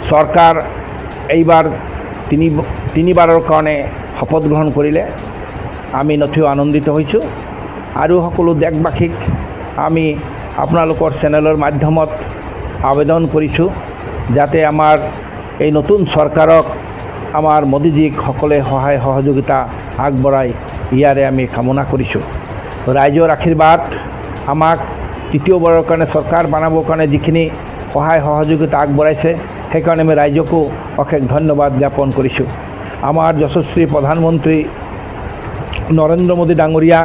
সরকার এইবার তিনিবাৰৰ কাৰণে শপত গ্ৰহণ কৰিলে আমি নথৈ আনন্দিত হৈছোঁ আৰু সকলো দেশবাসীক আমি আপোনালোকৰ চেনেলৰ মাধ্যমত আবেদন কৰিছোঁ যাতে আমাৰ এই নতুন চৰকাৰক আমাৰ মোদীজীক সকলে সহায় সহযোগিতা আগবঢ়াই ইয়াৰে আমি কামনা কৰিছোঁ। ৰাইজৰ আশীৰ্বাদ আমাক তৃতীয়বাৰৰ কাৰণে চৰকাৰ বনাবৰ কাৰণে যিখিনি সহায় সহযোগিতা আগবঢ়াইছে সেইকাৰণে আমি ৰাইজকো অশেষ ধন্যবাদ জ্ঞাপন কৰিছোঁ। আমাৰ যশস্বী প্ৰধানমন্ত্ৰী নৰেন্দ্ৰ মোদী ডাঙৰীয়া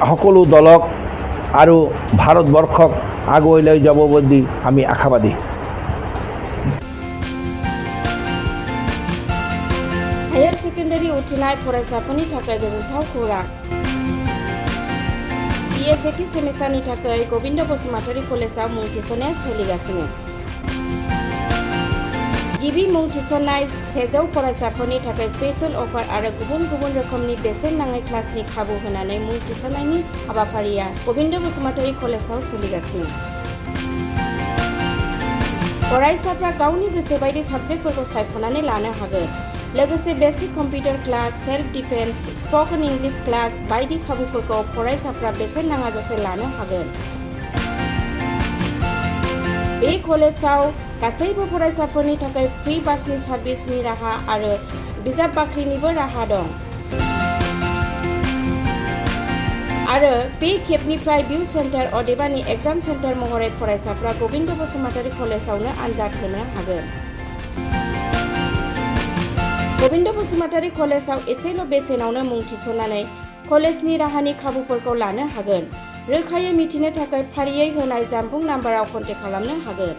সকলো দলক আৰু ভাৰতবৰ্ষক আগুৱাই লৈ যাব বুলি আমি আশাবাদী। हायर सेकेन्डारि उथ्रिनाय फरायसाफोरनि थाखाय गोजोनथाव खौरां। BA सेमिस्टारनि थाखाय गोविंद बसुमतारी कलेजाव मुं थिसननाया सोलिगासिनो। गिबि मुं थिसननाय 100 फरायसाफोरनि थाखाय स्पेशल अफार आरो गुबुन गुबुन रोखोमनि बेसेन नाङै क्लासनि खाबु होनानै मुं थिसननायनि हाबाफारिया गोविंद बसुमतारी कलेजाव सोलिगासिनो। फरायसाफ्रा गावनि गोसो बायदि साबजेक्टफोरखौ सायख'नानै लानो हागोन। लोगोसे basic computer class, self defence, spoken English class बायदि खाबुफोरखौ फरायसाफ्रा बेसेन नाङाजासे लानो हागोन। बे कलेजाव गासैबो फरायसाफोरनि थाखाय फ्री बासनि सार्भिसनि राहा आरो बिजाब बाख्रिनिबो राहा दं। आरो बे खेबनिफ्राय भिउ सेन्टार अदेबानि एग्जाम सेन्टार महरै फरायसाफ्रा गोविंद बसुमतारी कलेजावनो आनजाद होनो हागोन। गोविंद बसुमतारी कलेजाव एसेल' बेसेनावनो मुं थिसननानै कलेजनि राहानि खाबुफोरखौ लानो हागोन। रोखायै मिथिनो थाखाय फारियै होनाय जानबुं नाम्बाराव कन्टेक्ट खालामनो हागोन।